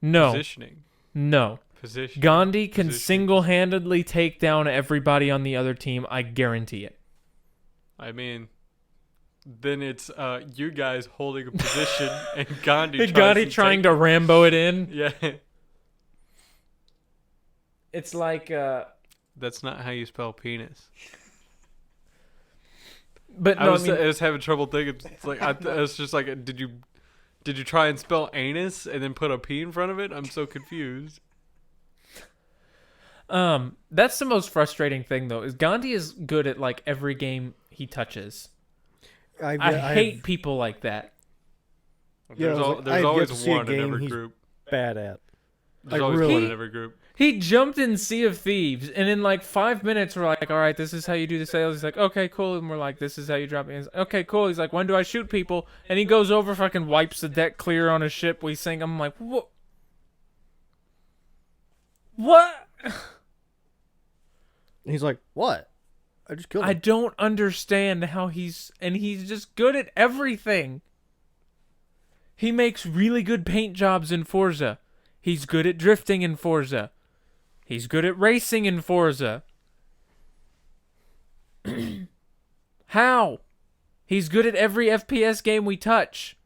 No. positioning. No. Position. Gandhi can Positioning. single-handedly take down everybody on the other team. I guarantee it. I mean, then it's you guys holding a position and Gandhi trying to Rambo it in. Yeah. It's like That's not how you spell penis. But I no, was I mean, I was having trouble thinking. It's like I was just like, did you try and spell anus and then put a P in front of it? I'm so confused. that's the most frustrating thing though. Is Gandhi is good at like every game he touches. I hate people like that. Yeah, There's always one in every he's group. bad at. There's like, always really. one in every group. He jumped in Sea of Thieves, and in like 5 minutes, we're like, all right, this is how you do the sales. He's like, okay, cool. And we're like, this is how you drop it. He's like, okay, cool. He's like, when do I shoot people? And he goes over, fucking wipes the deck clear on a ship. We sink. I'm like, what? What? He's like, what? I just killed him. I don't understand how he's just good at everything. He makes really good paint jobs in Forza. He's good at drifting in Forza. He's good at racing in Forza. How? He's good at every FPS game we touch.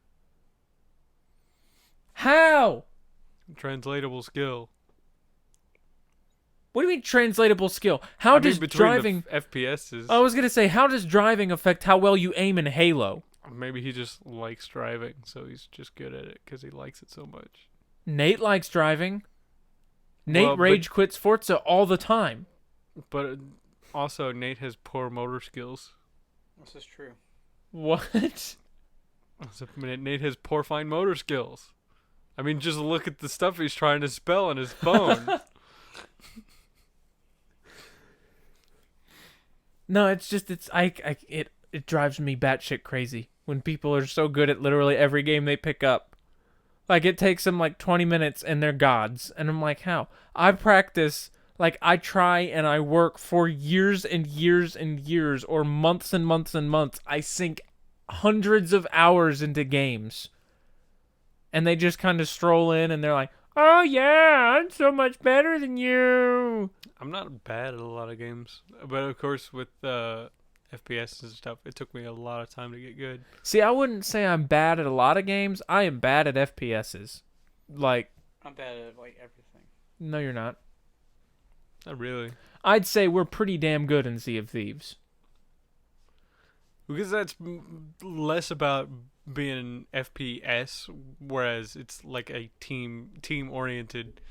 How? Translatable skill. What do you mean translatable skill? How does between driving... the FPSs. I was going to say, how does driving affect how well you aim in Halo? Maybe he just likes driving, so he's just good at it because he likes it so much. Nate likes driving. Nate Well, rage quits Forza all the time. But also, Nate has poor motor skills. This is true. What? So Nate has poor fine motor skills. I mean, just look at the stuff he's trying to spell on his phone. No, it's just it drives me batshit crazy when people are so good at literally every game they pick up. Like it takes them like 20 minutes and they're gods, and I'm like, how? I practice, like I try and I work for years and years and years, or months and months and months. I sink hundreds of hours into games, and they just kind of stroll in and they're like, oh yeah, I'm so much better than you. I'm not bad at a lot of games, but of course with FPS and stuff, it took me a lot of time to get good. See, I wouldn't say I'm bad at a lot of games. I am bad at FPSs. Like, I'm bad at like everything. no, you're not. Not really. I'd say we're pretty damn good in Sea of Thieves. Because that's less about being an FPS, whereas it's like a team oriented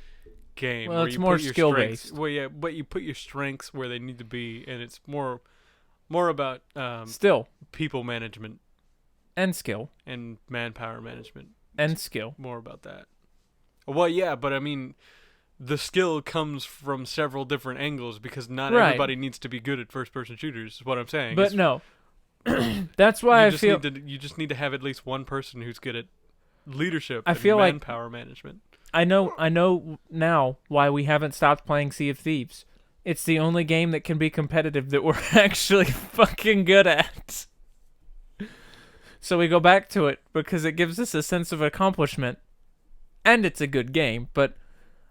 game. Well, where it's you more put your skill strengths- based. Well, yeah, but you put your strengths where they need to be, and it's more about Still, people management and skill, and manpower management. and skill. More about that. Well, yeah, but I mean, the skill comes from several different angles because not Right. everybody needs to be good at first-person shooters. Is what I'm saying. But It's- no, that's why I feel. you just need to have at least one person who's good at leadership I and feel like- manpower management. I know now why we haven't stopped playing Sea of Thieves. It's the only game that can be competitive that we're actually fucking good at. So we go back to it because it gives us a sense of accomplishment. And it's a good game, but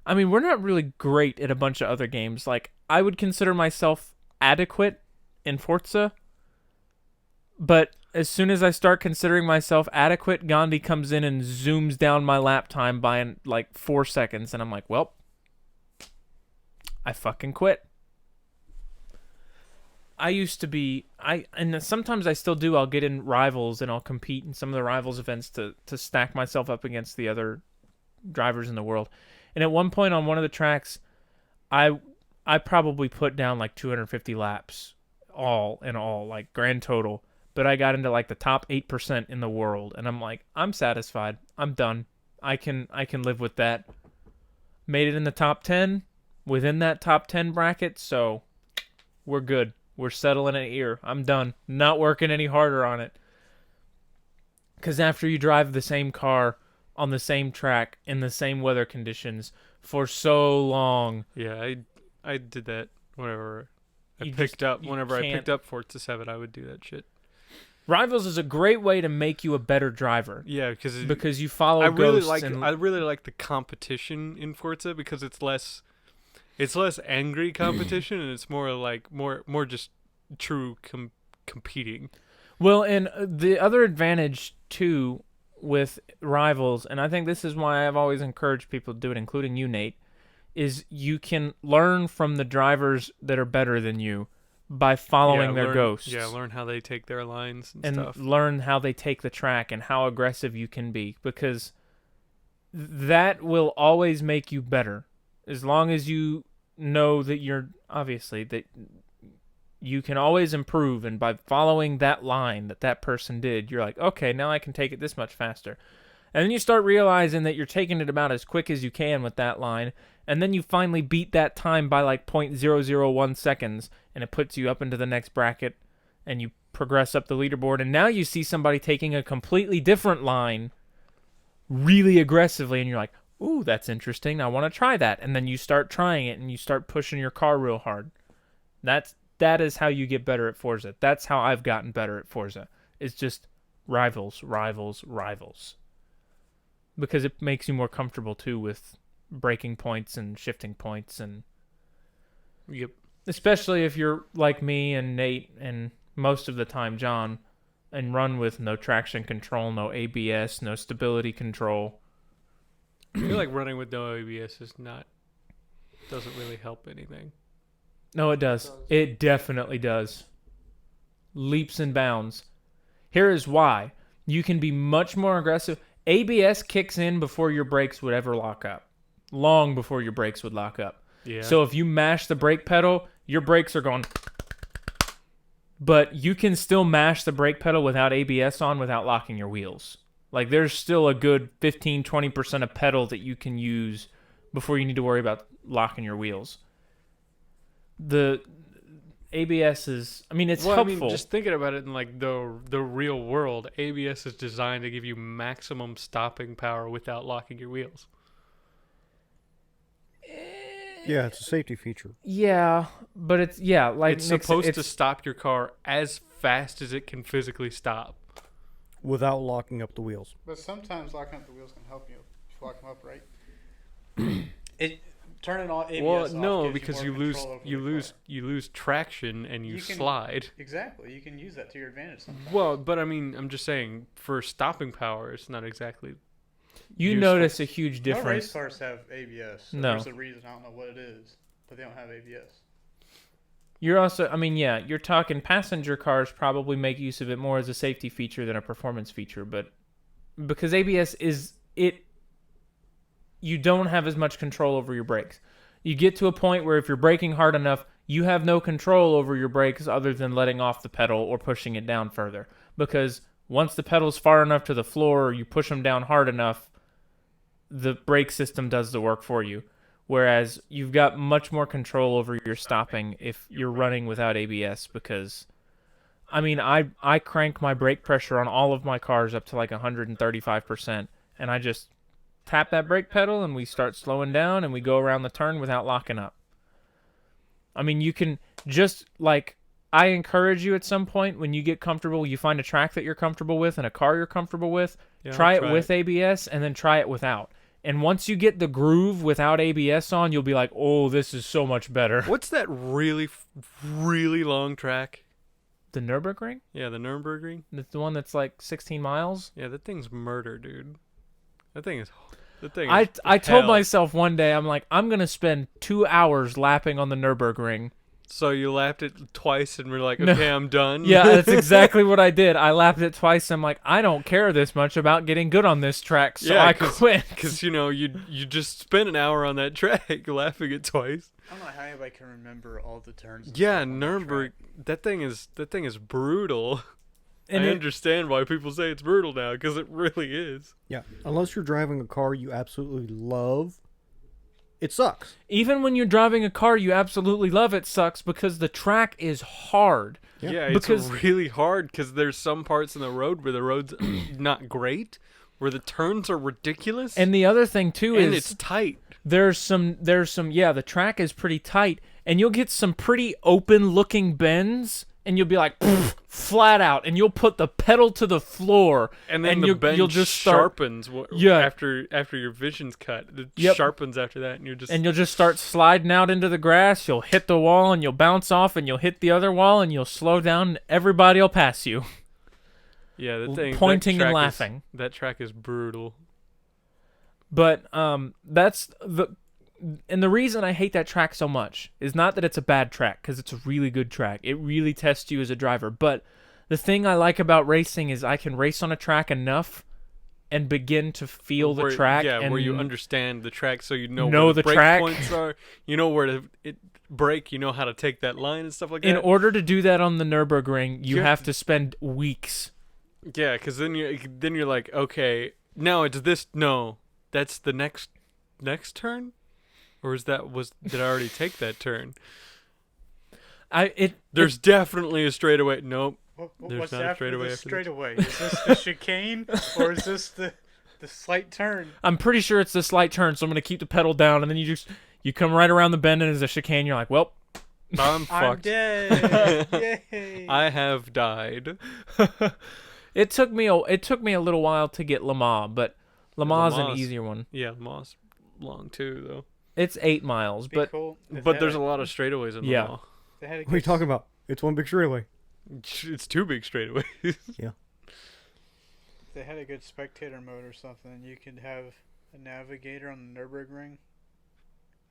I mean, we're not really great at a bunch of other games. Like, I would consider myself adequate in Forza, but as soon as I start considering myself adequate, Gandhi comes in and zooms down my lap time by like 4 seconds, and I'm like, well, I fucking quit. I used to be, and sometimes I still do, I'll get in rivals and I'll compete in some of the rivals events to stack myself up against the other drivers in the world. And at one point on one of the tracks, I probably put down like 250 laps all in all, like grand total. But I got into like the top 8% in the world, and I'm like, I'm satisfied. I'm done. I can live with that. Made it in the top 10, within that top 10 bracket, so we're good. We're settling it here. I'm done. Not working any harder on it. Because after you drive the same car on the same track in the same weather conditions for so long, Yeah, I did that whenever I You picked just- up. you Whenever I can't- picked up Forza 7, I would do that shit. Rivals is a great way to make you a better driver. Yeah, Because you follow I really ghosts like and I really like the competition in Forza because it's less angry competition and it's more like more just true competing. Well, and the other advantage too with rivals, and I think this is why I've always encouraged people to do it, including you, Nate, is you can learn from the drivers that are better than you by following their learn, ghosts. Yeah, learn how they take their lines and and stuff. learn how they take the track and how aggressive you can be, because that will always make you better. As long as you know that you're obviously that you can always improve, and by following that line that person did, you're like, okay, now I can take it this much faster. And then you start realizing that you're taking it about as quick as you can with that line, and then you finally beat that time by like 0.001 seconds, and it puts you up into the next bracket, and you progress up the leaderboard, and now you see somebody taking a completely different line really aggressively, and you're like, ooh, that's interesting, I want to try that. And then you start trying it, and you start pushing your car real hard. That is how you get better at Forza. That's how I've gotten better at Forza. It's just rivals. Because it makes you more comfortable, too, with braking points and shifting points. And Yep. especially if you're like me and Nate and most of the time John, and run with no traction control, no ABS, no stability control. I feel like running with no ABS doesn't really help anything. No, it does. It definitely does. Leaps and bounds. Here is why. You can be much more aggressive. ABS kicks in before your brakes would ever lock up. Long before your brakes would lock up. Yeah. So if you mash the brake pedal, your brakes are going... But you can still mash the brake pedal without ABS on without locking your wheels. Like, there's still a good 15-20% of pedal that you can use before you need to worry about locking your wheels. The ABS is... I mean, it's helpful. I mean, just thinking about it in, like, the real world, ABS is designed to give you maximum stopping power without locking your wheels. Yeah, it's a safety feature. Yeah, but it's... Yeah, like... It's supposed to stop your car as fast as it can physically stop. Without locking up the wheels. But sometimes locking up the wheels can help you if you lock them up right. Turning on ABS Well, off no, gives because you, more control over the car. you lose traction and you can- slide. Exactly, you can use that to your advantage sometimes. Well, but I mean, I'm just saying, for stopping power, it's not exactly... You useful. notice a huge No race difference. cars have ABS. So No. There's a reason, I don't know what it is, but they don't have ABS. You're also... I mean, yeah, you're talking passenger cars probably make use of it more as a safety feature than a performance feature, but... Because ABS is... You don't have as much control over your brakes. You get to a point where if you're braking hard enough, you have no control over your brakes other than letting off the pedal or pushing it down further. Because once the pedal's far enough to the floor or you push them down hard enough, the brake system does the work for you. Whereas you've got much more control over your stopping if you're running without ABS, because... I mean, I crank my brake pressure on all of my cars up to like 135%, and I just... tap that brake pedal and we start slowing down and we go around the turn without locking up. I mean, you can just, like, I encourage you at some point when you get comfortable, you find a track that you're comfortable with and a car you're comfortable with, try it with ABS and then try it without. And once you get the groove without ABS on, you'll be like, oh, this is so much better. What's that really long track? The Nürburgring? Yeah, the Nürburgring. That's the one that's like 16 miles? Yeah, that thing's murder, dude. That thing is... I told myself one day, I'm like, I'm going to spend 2 hours lapping on the Nürburgring. So you lapped it twice and we're like, No. okay, I'm done? Yeah, that's exactly what I did. I lapped it twice. I'm like, I don't care this much about getting good on this track, so Yeah, I quit. Because, you just spent an hour on that track lapping it twice. I don't know how anybody can remember all the turns. and Yeah, stuff on that Nürburgring, track. that thing is brutal. And I understand why people say it's brutal now, because it really is. Yeah. Unless you're driving a car you absolutely love, it sucks. even when you're driving a car you absolutely love, it sucks because the track is hard. Yeah. Yeah, Because- it's really hard because there's some parts in the road where the road's not great, where the turns are ridiculous, And the other thing too and is it's tight. there's some yeah, the track is pretty tight and you'll get some pretty open looking bends and you'll be like flat out and you'll put the pedal to the floor And then you'll the bend just start sharpens after your vision's cut. It Yep. sharpens after that, and you'll just start sliding out into the grass. You'll hit the wall and you'll bounce off and you'll hit the other wall and you'll slow down and everybody will pass you. yeah, that pointing and track laughing. That track is brutal. But that's And the reason I hate that track so much is not that it's a bad track, because it's a really good track. It really tests you as a driver. But the thing I like about racing is I can race on a track enough and begin to feel the track. Yeah, and where you understand the track, so you know know where the the break track. points are. You know where to break. You know how to take that line and stuff like that. In order to do that on the Nürburgring, you Yeah. have to spend weeks. Yeah, because then you're like, okay, now it's this. No, that's the next turn, or did I already take that turn? There's definitely a straightaway. Nope. There's What's not a after straightaway the after this. straightaway? Is this the chicane or is this the slight turn? I'm pretty sure it's the slight turn, so I'm gonna keep the pedal down, and then you come right around the bend, and there's a chicane. You're like, well, I'm I'm fucked. dead. Yay! I have died. it took me a little while to get Le Mans, but Le Mans is an Mans. easier one. Yeah, Moss long too though. It's 8 miles, Be but cool if But they there's had a lot of straightaways in the Yeah. mall. they had a What are you good talking about? It's one big straightaway. It's too big straightaways. If they had a good spectator mode or something, you could have a navigator on the Nürburgring.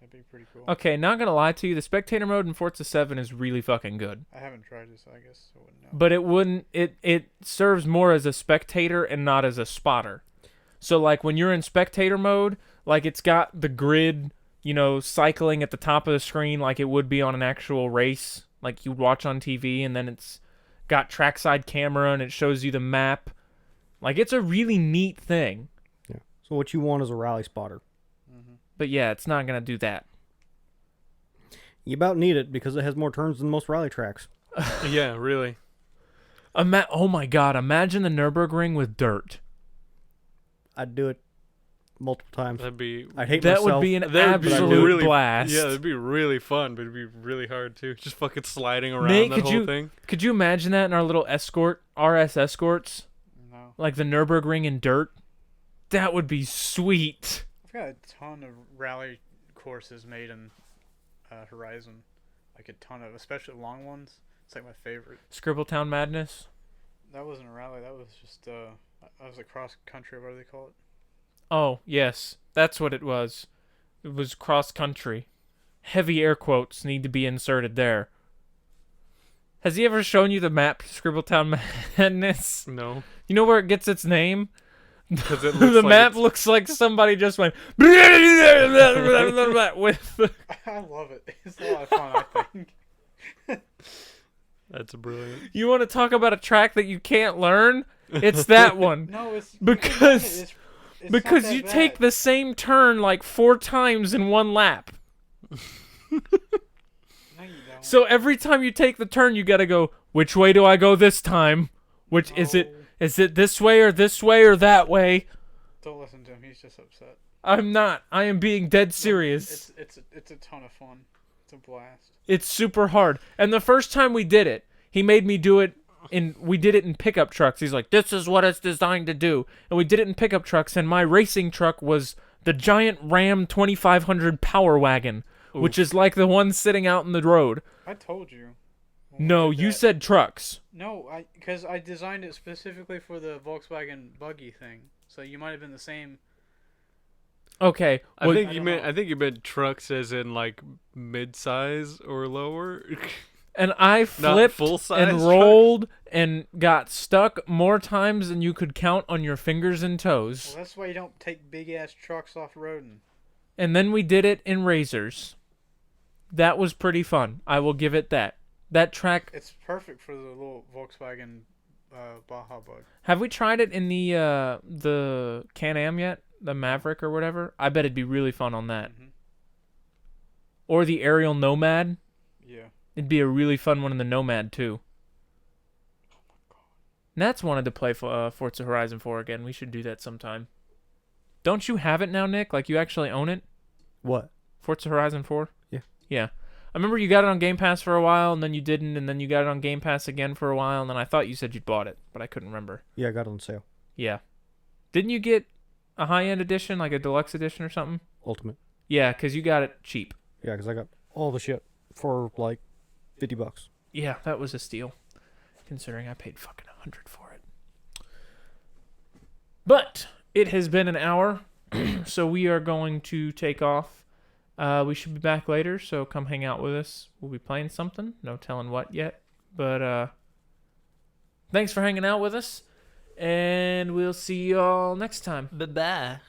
That'd be pretty cool. okay, not gonna lie to you, the spectator mode in Forza 7 is really fucking good. I haven't tried it, so I guess I wouldn't know. But it serves more as a spectator and not as a spotter. So like when you're in spectator mode, like it's got the grid, cycling at the top of the screen like it would be on an actual race, like you'd watch on TV, and then it's got trackside camera and it shows you the map. Like it's a really neat thing. Yeah. So what you want is a rally spotter. But yeah, it's not gonna do that. You about need it because it has more turns than most rally tracks. Yeah, really. Oh my god, imagine the Nürburgring with dirt. I'd do it multiple times. That'd be I'd hate That myself. would be an That'd be absolute really- blast. Yeah, it'd be really fun, but it'd be really hard too. Just fucking sliding around Nate, that could whole you- thing. Could you imagine that in our little RS escorts? No. Like the Nürburgring in dirt? That would be sweet. I've got a ton of rally courses made in Horizon. Like a ton of, especially long ones. It's like my favorite. Scribbletown Madness? That wasn't a rally. That was just that was a cross country. What do they call it? Oh, yes. That's what it was. It was cross country. Heavy air quotes need to be inserted there. Has he ever shown you the map, Scribbletown Madness? No, You know where it gets its name? because it looks The like map it's- looks like somebody just went with I love it. It's a lot of fun. I think. That's brilliant. You want to talk about a track that you can't learn? It's that one. No, it's Because- it's Because not that you bad. take the same turn like 4 times in one lap. No, you don't. So every time you take the turn, you gotta go, which way do I go this time? Which is it? No, Is it this way or that way? Don't listen to him. He's just upset. I'm not. I am being dead serious. It's a ton of fun. It's a blast. It's super hard. And the first time we did it, he made me do it we did it in pickup trucks. He's like, this is what it's designed to do. And we did it in pickup trucks, and my racing truck was the giant Ram 2500 Power Wagon, which is like the one sitting out in the road. I told you. when we No, did you that. said trucks. No, because I designed it specifically for the Volkswagen buggy thing. So you might have been the same. Okay. I well, think I you don't meant know. I think you meant trucks as in like mid-size or lower. and I Not flipped full-size and trucks? rolled and got stuck more times than you could count on your fingers and toes. Well, that's why you don't take big ass trucks off roading. And then we did it in Razors. That was pretty fun. I will give it that. That track. It's perfect for the little Volkswagen Baja Bug. Have we tried it in the Can-Am yet? The Maverick or whatever? I bet it'd be really fun on that. Mhm. Or the Aerial Nomad. Yeah. It'd be a really fun one in the Nomad too. Nats wanted to play Forza Horizon 4 again. We should do that sometime. Don't you have it now, Nick? Like you actually own it? What? Forza Horizon 4? Yeah. Yeah. I remember you got it on Game Pass for a while, and then you didn't, and then you got it on Game Pass again for a while, and then I thought you said you'd bought it, but I couldn't remember. Yeah, I got it on sale. Yeah. Didn't you get a high-end edition, like a deluxe edition or something? Ultimate. Yeah, because you got it cheap. Yeah, because I got all the shit for like $50. Yeah, that was a steal, considering I paid fucking $100 for it. But it has been an hour, so we are going to take off. We should be back later, so come hang out with us. We'll be playing something. No telling what yet. But thanks for hanging out with us. And we'll see you all next time. Bye-bye.